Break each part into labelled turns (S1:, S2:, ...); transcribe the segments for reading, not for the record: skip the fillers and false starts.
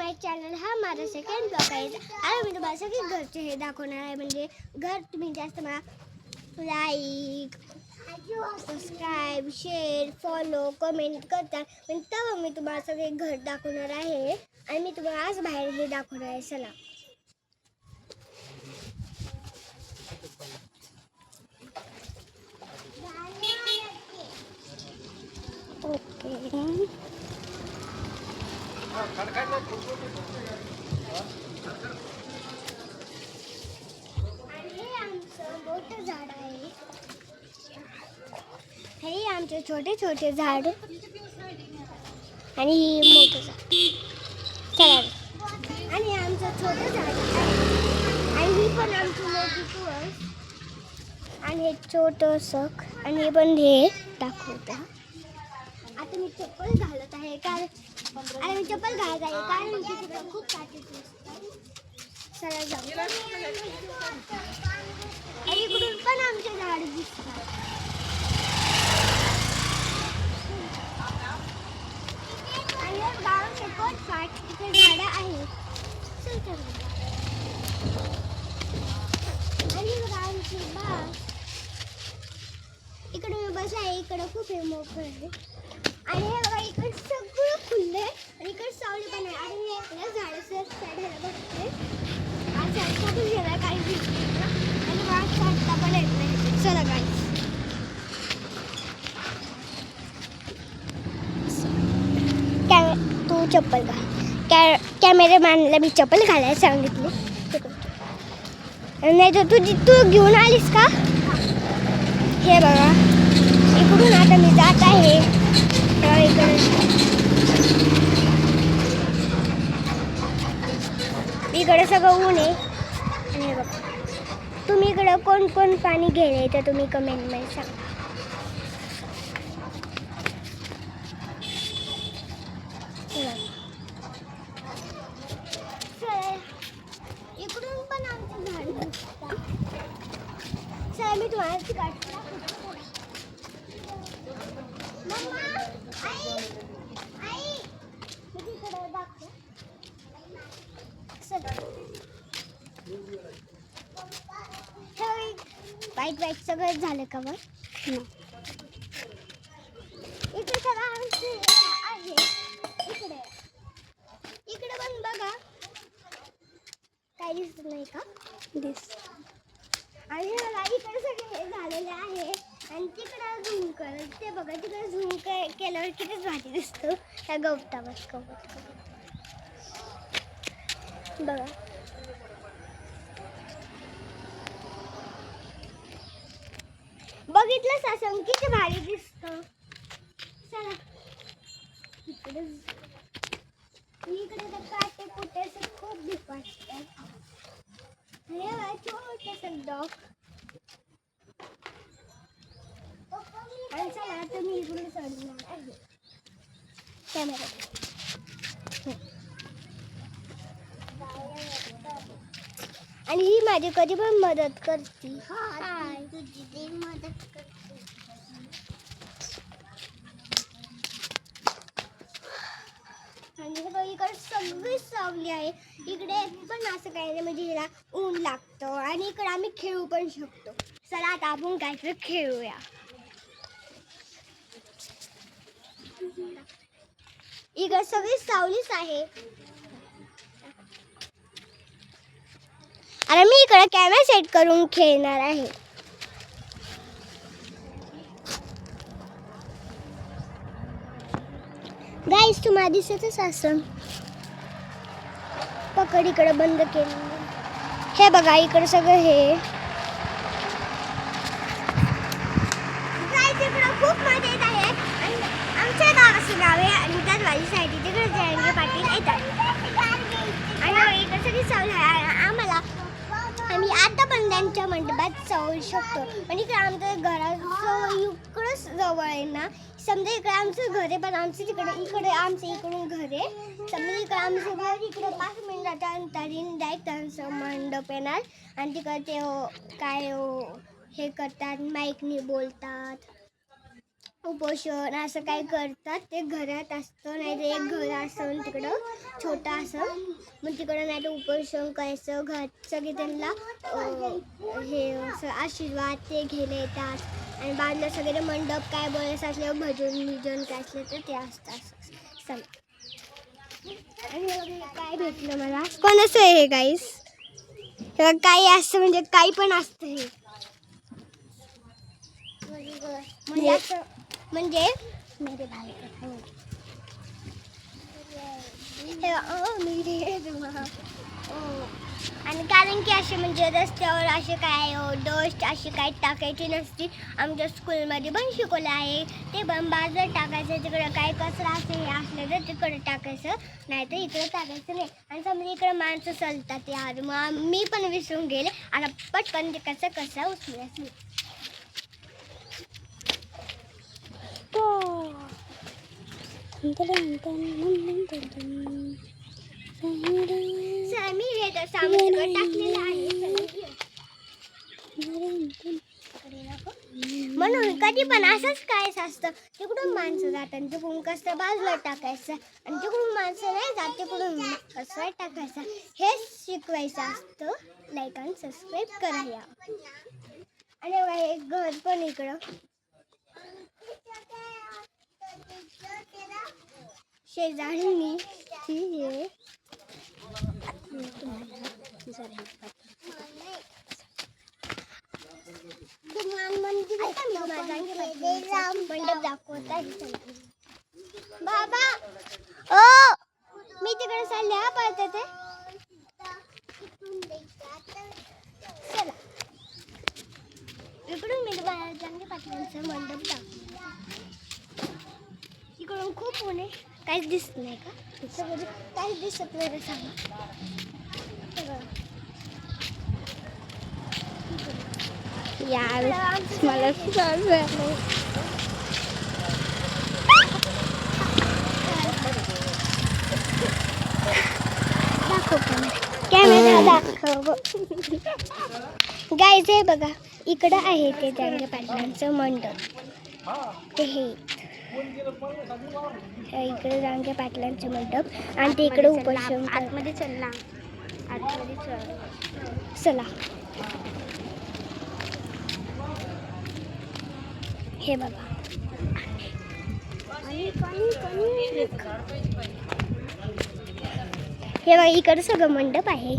S1: माय channel. हा माझा second blog आहे. आणि मी तुम्हाला सगळे घरचे हे दाखवणार आहे. म्हणजे घर तुम्ही जास्त मला like, subscribe, share, follow, comment करता. पण तेव्हा मी तुम्हाला सगळे घर दाखवणार आहे. आणि मी तुम्हाला आज बाहेर हे दाखवणार आहे. चला. ओके. मोठं झाड आहे. हे आमचे छोटे छोटे झाड आणि ही मोठं झाड. चला. आणि आमचं छोटं झाड आहे. आणि ही पण आमची मोठी तुळस. आणि हे छोटंसं आणि हे पण हे दाखवतं. आता मी चप्पल घालत आहे कारण मी चप्पल घालत आहे कारण तिथे खूप काटे दिसतात. चला जाऊ. आणि इकडून पण आमचे झाड दिसतात. आणि गावाचे पोटफाट तिथे झाडं आहेत. आणि गावाची बाग. इकडे मी बसला आहे. इकडे खूप हे मोकळं आहे. आणि हे बघा इकडे सगळं खुललं आहे. आणि इकडे सावली पण आहे. आणि मी आपल्या झाडाचं चढायला बघते. आज चढता पण गेला काही दिसत ना. आणि मला चढता पण येत नाही. चला गाईस. तू चप्पल घाल. कॅमेरामॅनला मी चप्पल घालायला सांगितले. नाही तर तू घेऊन आलीस का? हे बघा इकडून आता मी जात आहे. इकडे सगळं ऊन आहे. आणि हे बघा तुम्ही इकडं कोण कोण पाणी घ्यायला तर तुम्ही कमेंटमध्ये सांगा. इकडून पण आमचं झाड दिसतं. चला मी तुम्हाला काढते. मम्मा, आई, मी तिकडे दाखव. वाईट सगळं झालं का बघ. इकडे सगळं आमचे आहे. इकडे पण बघा काही दिसत नाही का? आणि बघा इकडे सगळे हे झालेले आहे. आणि तिकडं झूम कर. ते बघा तिकडे झूम केल्यावर कितीच भारी दिसतं त्या गवतावर. गवत बघा. बघितलंच असं किती भारी दिसतं. चला इकडे तर काटे कुठे खूप भीक वाटतात. हे छोटंसं डॉग. आणि चला आता मी इकडे चढणार आहे. कॅमेरा आणि ही माझी कधी पण मदत करते. हाय तुझी मदत करते. आणि इकडे सगळी सावली आहे. इकडे पण असं काही नाही म्हणजे हिला ऊन लागतं. आणि इकडे आम्ही खेळू पण शकतो. चला आता आपण काहीतरी खेळूया. इकडे सगळी सावलीच आहे. आणि मी इकडे कॅमेरा सेट करून खेळणार आहे. गाईस तुम्हाला दिसतच असं. पकड इकडे बंद केलं. हे बघा इकडे सगळं हे. गाईस इकडे खूप मजा येत आहे. आणि आमच्या गावाचं नाव आहे आणि त्याच वाली साईड तिकडे जयंगे पाटील येतात. आणि इकडे सगळी सावली आहे. आम्ही आता पण त्यांच्या मंडपात जाऊ शकतो. आणि इकडे आमचं घराजवळ इकडंच जवळ आहे ना. समजा इकडे आमचं घर आहे पण आमचं इकडे आमचं इकडून घर आहे. समजा इकडे आमचं घर इकडे 5 मिनिटाच्या अंतराने डायरेक्ट त्यांचं मंडप येणार. आणि तिकडे ते काय हे करतात माईकनी बोलतात. उपोषण असं काय करतात ते घरात असतं, नाही तर एक घर असं तिकडं छोटं असं, मग तिकडं नाही तर उपोषण करायचं. घरात सगळे त्यांना हे असं आशीर्वाद ते घ्यायला येतात. आणि बाजूला सगळे मंडप काय बोलायचं असल्यावर भजन काय असलं तर ते असतात. आणि काय भेटलं मला कोणाचं आहे हे गाईस, काही असतं म्हणजे काही पण असतं हे म्हणजे असं म्हणजे मेरे भाई आणि कारण की असे म्हणजे रस्त्यावर असे काय डस्ट अशी काही टाकायची नसती. आमच्या स्कूलमध्ये पण शिकवलं आहे ते पण बाजूला टाकायचं. तिकडं काय कचरा असं हे असलं तर तिकडं टाकायचं, नाही तर इकडं टाकायचं नाही. आणि समजा इकडं माणसं चालतात यार, मग मी पण विसरून गेले. आता पटकन ते कसं उचलूया. म्हणून कधी पण असंच काय असतं, तिकडून माणसं जातात तिकडून कसं बाजूला टाकायचं, आणि तिकडून माणसं नाही जात तिकडून कसं टाकायचं, हेच शिकवायचं असतं. लाईक आणि सबस्क्राईब करा. आणि एक घर पण इकडं शेजारी मी मंडप दाखवत आहे. बाबा ओ मी तिकडे चालले पळते ते. चला इकडून मी जंगे पाटलांचं मंडप दाखवतो. इकडून खूप ऊन आहे, काहीच दिसत नाही का, काहीच दिसत नाही का सांगा. यार मला कॅमेरा दाखव गाईज. हे बघा इकडं आहे ते जंगे पाटलांचं मंडप, ते हे इकडे जंगे पाटलांचं मंडप आणि ते इकडे उपोषण. आतमध्ये चला, आतमध्ये चला. हे बघा हे बघा इकडं सगळं मंडप आहे.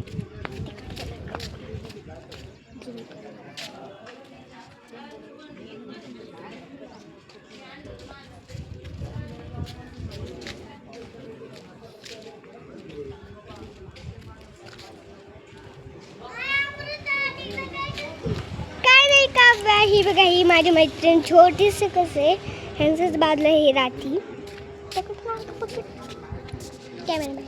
S1: ही बघा ही माझी मैत्रीण छोटीशी कसं आहे, ह्यांचंच बाजूला हे राहती. कॅमेरा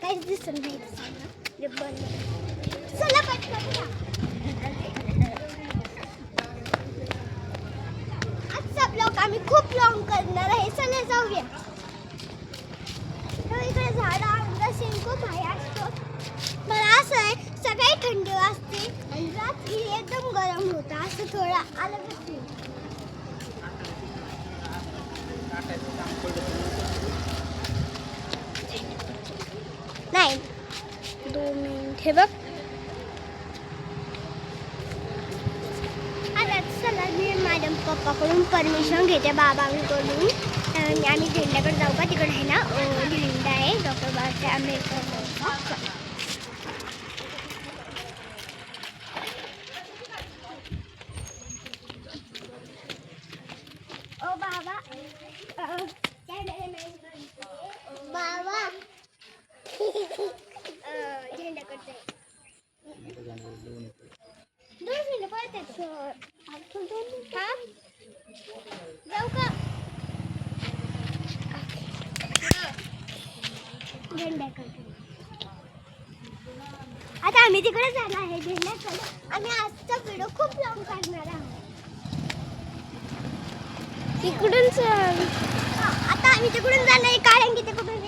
S1: काहीच दिसत नाही. चला पटकन आजचा ब्लॉग आम्ही खूप लॉंग करणार आहे. चला जाऊया. इकडे झाडं खूप आहे असतो. मला असं आहे सकाळी थंडी वाजते आणि रात्री एकदम गरम होतं, असं थोडं अलगच नाही. 2 मिनिट हे बघ. आता चला मी माझ्या पप्पाकडून परमिशन घेते, बाबांकडून. आम्ही झेंड्याकडे जाऊ का, तिकडे आहे ना झेंडा आहे डॉक्टर बाबासाहेब आंबेडकर. ओ बाबा बाबा झेंड्याकडे 2 मिनिटं परत येतो. जाऊ का झेंड्याकडे. आता आम्ही तिकडे जाणार आहे झेंड्याकडे. आम्ही आजचा व्हिडिओ खूप लॉंग काढणार आहोत. तिकडून आता आम्ही तिकडून जाणार आहे कारण की तिकडून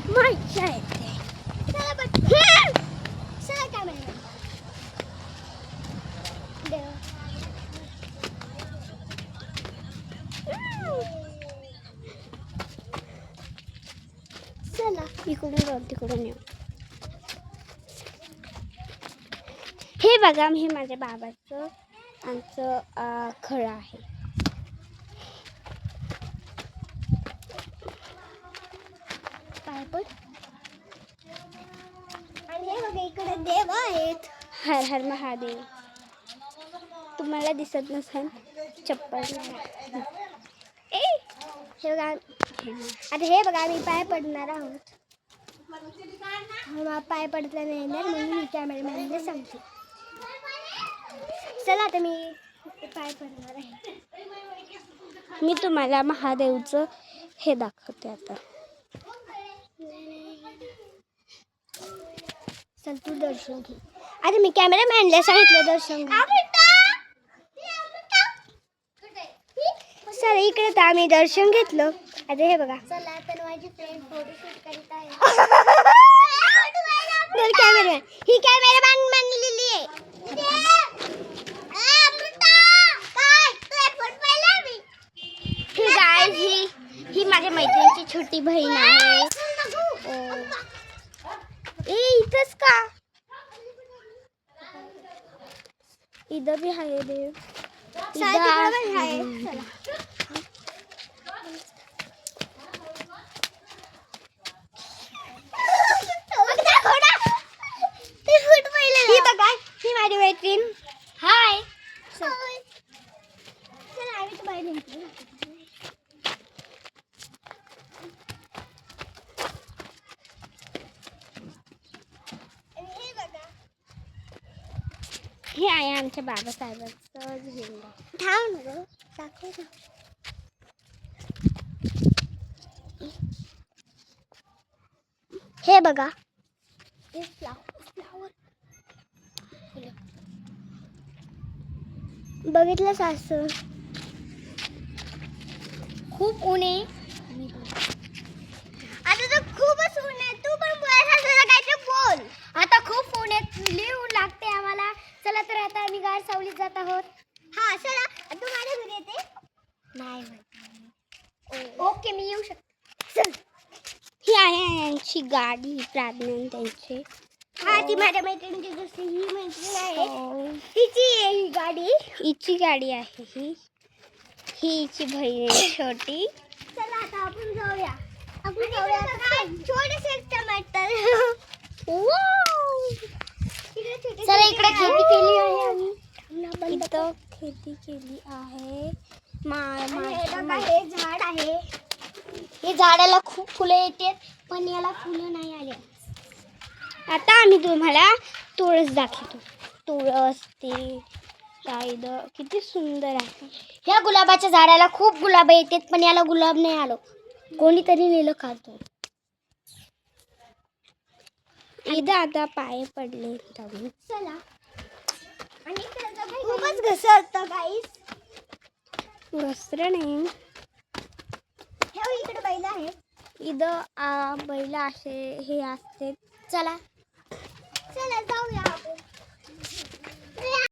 S1: मजा येते. चला पटकन. चला कॅमेरा. चला इकडून जाऊ तिकडून येऊ. हे बघा हे माझ्या बाबाचं आमचं खळं आहे. आणि हे बघा इकडे देव आहेत. हर हर महादेव. तुम्हाला दिसत नसेल चप्पल. हे बघा आता हे बघा आम्ही पाय पडणार आहोत. पाय पडला नाही म्हणून मी कॅमेरामॅनला सांगते. चला आता मी पाय पडणार आहे. मी तुम्हाला महादेवचं हे दाखवते आता. चल तू दर्शन घे. आता मी कॅमेरामॅनला सांगितलं दर्शन घे. चला इकडे तर आम्ही दर्शन घेतलं. आता हे बघा चला आता माझी फ्रेंड फोटोशूट करीत आहे. कॅमेरामॅन ही कॅमेरामॅन बनलेली आहे. ही माझ्या मैत्रिणीची छोटी बहीण आहे. इथंच का इथं बी आहे देव. ही बघा ही माझी मैत्रीण. हाय. चला आम्ही तुम्हाला हे आहे आमच्या बाबासाहेबांचं झेंडा. थांब ना गं दाखव ना. हे बघा हे फ्लावर बघितलंच असं. खूप ऊन आहे. आता तर खूपच ऊन आहे. तू पण काहीतरी बोल. आता खूप ऊन आहे. लई ऊन लागते आम्हाला. चला तर आता आम्ही गार सावलीत जात आहोत. हा चला. तू माझ्या घरी येते. नाही ओके मी येऊ शकते. चल. ही आहे यांची गाडी. प्राज्ञान त्यांची. हा ती माझ्या मैत्रिणीची दुसरी ही मैत्रीण आहे. तिची आहे ही गाडी. हिची गाडी आहे ही. हिची बहीण आहे छोटी. चला आता आपण जाऊया. छोटेसे टमाटर. चला इकडे खेती केली आहे आम्ही. इथं खेती केली आहे. हे झाड आहे. हे झाडाला खूप फुलं येतात पण याला फुलं नाही आले. आता आम्ही तुम्हाला तुळस दाखवतो. तुळस ते किती सुंदर आहे. ह्या गुलाबाच्या झाडाला खूप गुलाब येतात पण याला गुलाब नाही आलो. कोणीतरी नेलं खातो. इथं आता पाय पडले. चला आणि खूपच घसरतं गाईस. घसरं नाही. हे इकडे बैल आहे. इथं बैल असे हे असते. चला चला जाऊया आपण.